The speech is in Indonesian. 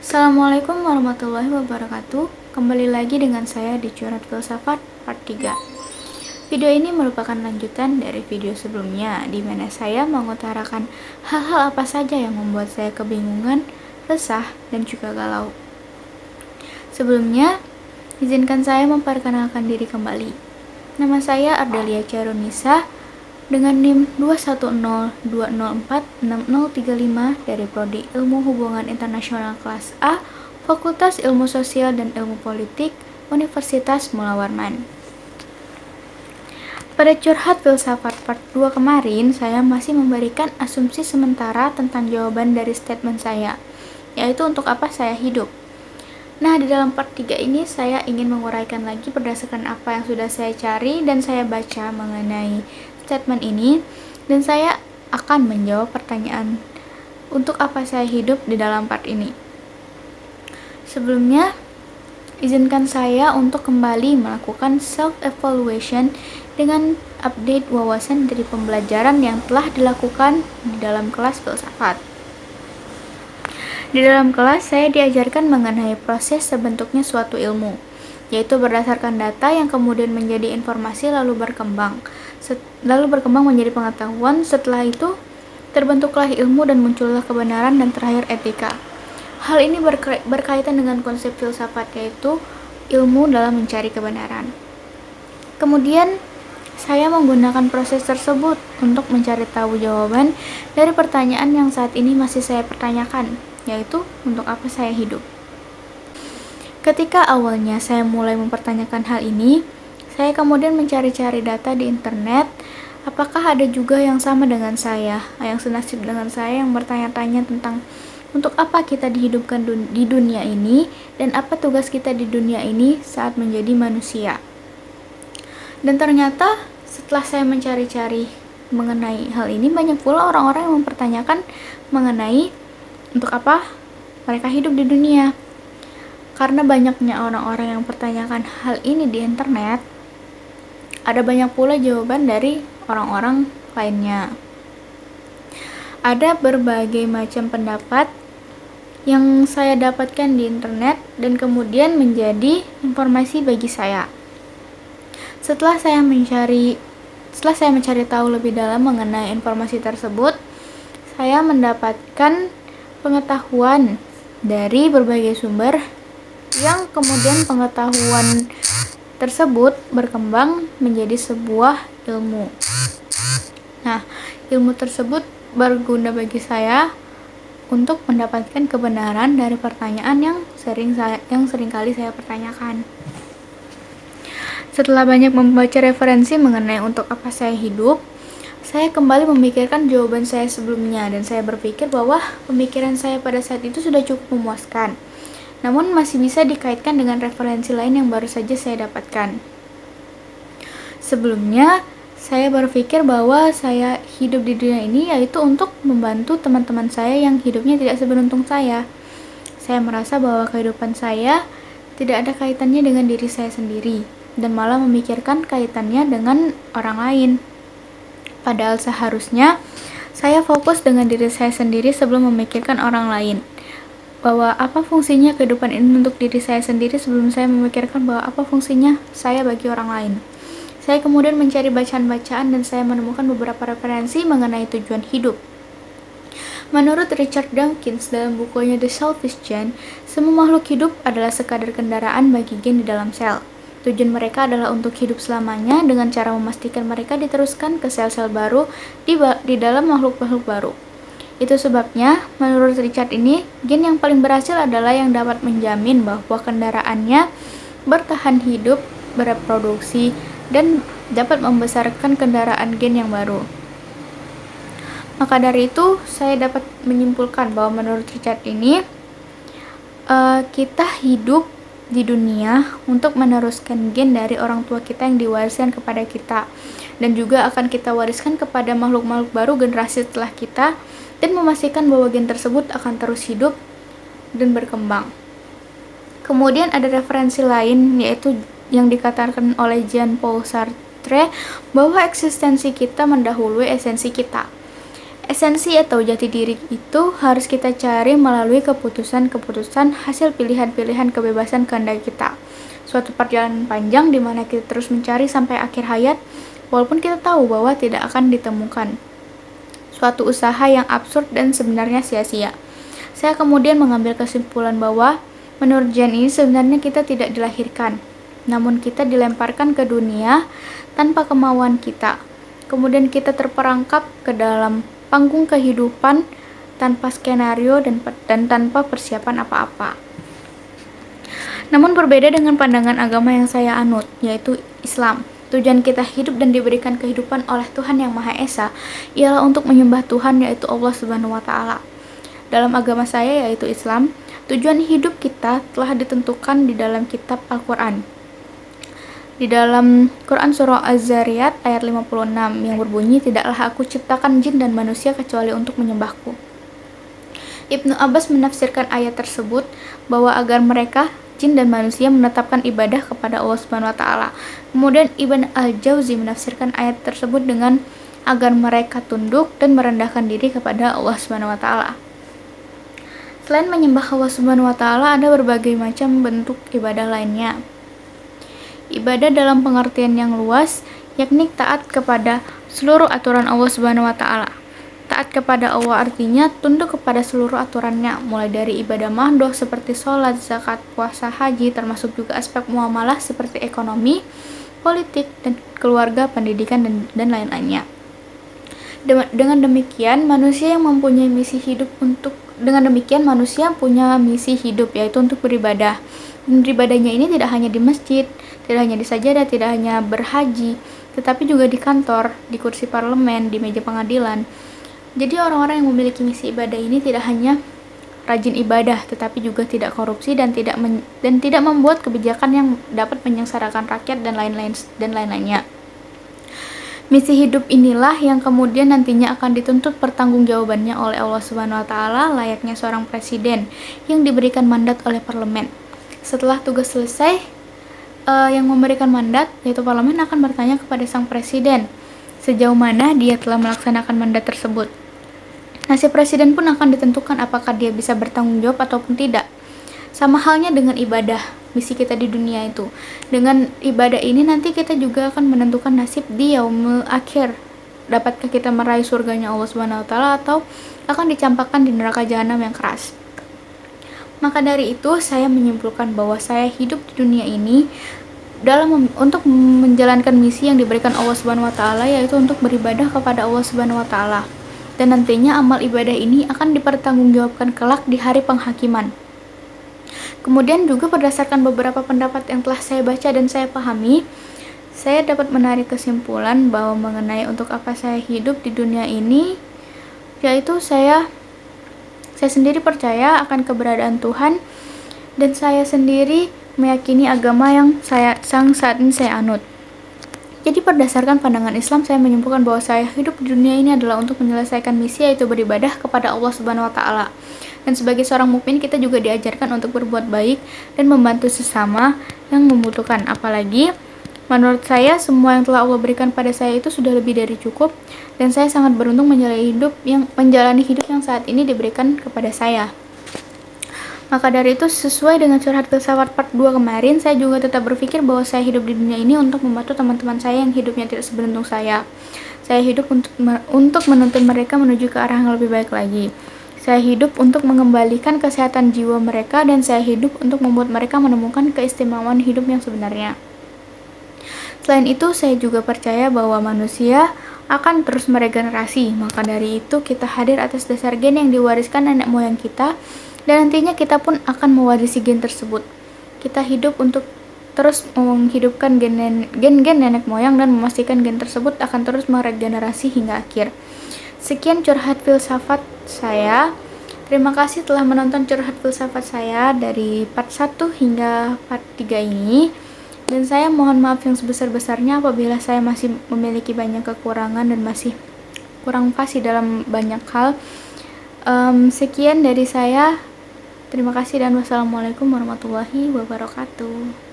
Assalamualaikum warahmatullahi wabarakatuh. Kembali lagi dengan saya di Curhat Filsafat Part 3. Video ini merupakan lanjutan dari video sebelumnya, di mana saya mengutarakan hal-hal apa saja yang membuat saya kebingungan, resah, dan juga galau. Sebelumnya, izinkan saya memperkenalkan diri kembali. Nama saya Ardelia Charunisa dengan NIM 21020466035 dari Prodi Ilmu Hubungan Internasional kelas A, Fakultas Ilmu Sosial dan Ilmu Politik, Universitas Mula Warman. Pada Curhat Filsafat Part 2 kemarin, saya masih memberikan asumsi sementara tentang jawaban dari statement saya, yaitu untuk apa saya hidup. Nah, di dalam part 3 ini saya ingin menguraikan lagi berdasarkan apa yang sudah saya cari dan saya baca mengenai statement ini, dan saya akan menjawab pertanyaan untuk apa saya hidup di dalam part ini. Sebelumnya, izinkan saya untuk kembali melakukan self-evaluation dengan update wawasan dari pembelajaran yang telah dilakukan di dalam kelas filsafat. Di dalam kelas, saya diajarkan mengenai proses terbentuknya suatu ilmu, yaitu berdasarkan data yang kemudian menjadi informasi lalu berkembang menjadi pengetahuan. Setelah itu, terbentuklah ilmu dan muncullah kebenaran dan terakhir etika. Hal ini berkaitan dengan konsep filsafat, yaitu ilmu dalam mencari kebenaran. Kemudian, saya menggunakan proses tersebut untuk mencari tahu jawaban dari pertanyaan yang saat ini masih saya pertanyakan, yaitu untuk apa saya hidup. Ketika awalnya saya mulai mempertanyakan hal ini, saya kemudian mencari-cari data di internet, apakah ada juga yang sama dengan saya, yang senasib dengan saya, yang bertanya-tanya tentang untuk apa kita dihidupkan di dunia ini, dan apa tugas kita di dunia ini saat menjadi manusia. Dan ternyata setelah saya mencari-cari mengenai hal ini, banyak pula orang-orang yang mempertanyakan mengenai untuk apa mereka hidup di dunia. Karena banyaknya orang-orang yang mempertanyakan hal ini di internet, ada banyak pula jawaban dari orang-orang lainnya. Ada berbagai macam pendapat yang saya dapatkan di internet dan kemudian menjadi informasi bagi saya. Setelah saya mencari tahu lebih dalam mengenai informasi tersebut, saya mendapatkan pengetahuan dari berbagai sumber yang kemudian pengetahuan tersebut berkembang menjadi sebuah ilmu. Nah, ilmu tersebut berguna bagi saya untuk mendapatkan kebenaran dari pertanyaan yang seringkali saya pertanyakan. Setelah banyak membaca referensi mengenai untuk apa saya hidup, saya kembali memikirkan jawaban saya sebelumnya, dan saya berpikir bahwa pemikiran saya pada saat itu sudah cukup memuaskan. Namun masih bisa dikaitkan dengan referensi lain yang baru saja saya dapatkan. Sebelumnya, saya berpikir bahwa saya hidup di dunia ini yaitu untuk membantu teman-teman saya yang hidupnya tidak seberuntung saya. Saya merasa bahwa kehidupan saya tidak ada kaitannya dengan diri saya sendiri, dan malah memikirkan kaitannya dengan orang lain. Padahal seharusnya saya fokus dengan diri saya sendiri sebelum memikirkan orang lain. Bahwa apa fungsinya kehidupan ini untuk diri saya sendiri sebelum saya memikirkan bahwa apa fungsinya saya bagi orang lain. Saya kemudian mencari bacaan-bacaan dan saya menemukan beberapa referensi mengenai tujuan hidup. Menurut Richard Dawkins dalam bukunya The Selfish Gene, semua makhluk hidup adalah sekadar kendaraan bagi gen di dalam sel. Tujuan mereka adalah untuk hidup selamanya dengan cara memastikan mereka diteruskan ke sel-sel baru di dalam makhluk-makhluk baru. Itu sebabnya, menurut Richard ini, gen yang paling berhasil adalah yang dapat menjamin bahwa kendaraannya bertahan hidup, bereproduksi, dan dapat membesarkan kendaraan gen yang baru. Maka dari itu, saya dapat menyimpulkan bahwa menurut Richard ini, kita hidup di dunia untuk meneruskan gen dari orang tua kita yang diwariskan kepada kita, dan juga akan kita wariskan kepada makhluk-makhluk baru generasi setelah kita, dan memastikan bahwa gen tersebut akan terus hidup dan berkembang. Kemudian ada referensi lain, yaitu yang dikatakan oleh Jean-Paul Sartre bahwa eksistensi kita mendahului esensi kita. Esensi atau jati diri itu harus kita cari melalui keputusan-keputusan hasil pilihan-pilihan kebebasan kehendak kita. Suatu perjalanan panjang di mana kita terus mencari sampai akhir hayat, walaupun kita tahu bahwa tidak akan ditemukan. Suatu usaha yang absurd dan sebenarnya sia-sia. Saya kemudian mengambil kesimpulan bahwa menurut Jen ini sebenarnya kita tidak dilahirkan, namun kita dilemparkan ke dunia tanpa kemauan kita. Kemudian kita terperangkap ke dalam panggung kehidupan tanpa skenario dan tanpa persiapan apa-apa. Namun berbeda dengan pandangan agama yang saya anut, yaitu Islam. Tujuan kita hidup dan diberikan kehidupan oleh Tuhan Yang Maha Esa ialah untuk menyembah Tuhan, yaitu Allah Subhanahu wa Ta'ala. Dalam agama saya, yaitu Islam, tujuan hidup kita telah ditentukan di dalam kitab Al-Quran. Di dalam Quran surah Az-Zariyat ayat 56 yang berbunyi, "Tidaklah aku ciptakan jin dan manusia kecuali untuk menyembahku." Ibnu Abbas menafsirkan ayat tersebut bahwa agar mereka, jin dan manusia, menetapkan ibadah kepada Allah Subhanahu wa Ta'ala. Kemudian Ibn Al-Jauzi menafsirkan ayat tersebut dengan agar mereka tunduk dan merendahkan diri kepada Allah Subhanahu wa Ta'ala. Selain menyembah Allah Subhanahu wa Ta'ala, ada berbagai macam bentuk ibadah lainnya. Ibadah dalam pengertian yang luas, yakni taat kepada seluruh aturan Allah Subhanahu wa Ta'ala. Taat kepada Allah artinya tunduk kepada seluruh aturannya, mulai dari ibadah mahdoh seperti sholat, zakat, puasa, haji, termasuk juga aspek muamalah seperti ekonomi, politik, dan keluarga, pendidikan, dan lain-lainnya. Dengan demikian, manusia punya misi hidup, yaitu untuk beribadah. Dan beribadahnya ini tidak hanya di masjid, tidak hanya di sajadah, tidak hanya berhaji, tetapi juga di kantor, di kursi parlemen, di meja pengadilan. Jadi orang-orang yang memiliki misi ibadah ini tidak hanya rajin ibadah, tetapi juga tidak korupsi dan tidak membuat kebijakan yang dapat menyengsarakan rakyat dan lain-lainnya. Misi hidup inilah yang kemudian nantinya akan dituntut pertanggungjawabannya oleh Allah Subhanahu wa Ta'ala, layaknya seorang presiden yang diberikan mandat oleh parlemen. Setelah tugas selesai, yang memberikan mandat, yaitu parlemen, akan bertanya kepada sang presiden sejauh mana dia telah melaksanakan mandat tersebut. Nasib presiden pun akan ditentukan apakah dia bisa bertanggung jawab ataupun tidak. Sama halnya dengan ibadah, misi kita di dunia itu. Dengan ibadah ini nanti kita juga akan menentukan nasib di yaumul akhir. Dapatkah kita meraih surganya Allah Subhanahu wa Ta'ala atau akan dicampakkan di neraka jahanam yang keras. Maka dari itu saya menyimpulkan bahwa saya hidup di dunia ini untuk menjalankan misi yang diberikan Allah Subhanahu wa Ta'ala, yaitu untuk beribadah kepada Allah Subhanahu wa Ta'ala. Dan nantinya amal ibadah ini akan dipertanggungjawabkan kelak di hari penghakiman. Kemudian juga berdasarkan beberapa pendapat yang telah saya baca dan saya pahami, saya dapat menarik kesimpulan bahwa mengenai untuk apa saya hidup di dunia ini, yaitu saya sendiri percaya akan keberadaan Tuhan, dan saya sendiri meyakini agama yang saat ini saya anut. Jadi berdasarkan pandangan Islam, saya menyimpulkan bahwa saya hidup di dunia ini adalah untuk menyelesaikan misi, yaitu beribadah kepada Allah Subhanahu wa Ta'ala. Dan sebagai seorang mukmin, kita juga diajarkan untuk berbuat baik dan membantu sesama yang membutuhkan. Apalagi menurut saya semua yang telah Allah berikan pada saya itu sudah lebih dari cukup, dan saya sangat beruntung menjalani hidup yang saat ini diberikan kepada saya. Maka dari itu, sesuai dengan curhat filsafat part 2 kemarin, saya juga tetap berpikir bahwa saya hidup di dunia ini untuk membantu teman-teman saya yang hidupnya tidak seberuntung saya. Saya hidup untuk menuntun mereka menuju ke arah yang lebih baik lagi. Saya hidup untuk mengembalikan kesehatan jiwa mereka, dan saya hidup untuk membuat mereka menemukan keistimewaan hidup yang sebenarnya. Selain itu, saya juga percaya bahwa manusia akan terus meregenerasi. Maka dari itu, kita hadir atas dasar gen yang diwariskan nenek moyang kita, dan nantinya kita pun akan mewarisi gen tersebut. Kita hidup untuk terus menghidupkan gen-gen nenek moyang dan memastikan gen tersebut akan terus meregenerasi hingga akhir. Sekian curhat filsafat saya. Terima kasih telah menonton curhat filsafat saya dari part 1 hingga part 3 ini. Dan saya mohon maaf yang sebesar-besarnya apabila saya masih memiliki banyak kekurangan dan masih kurang fasih dalam banyak hal. Sekian dari saya. Terima kasih dan wassalamualaikum warahmatullahi wabarakatuh.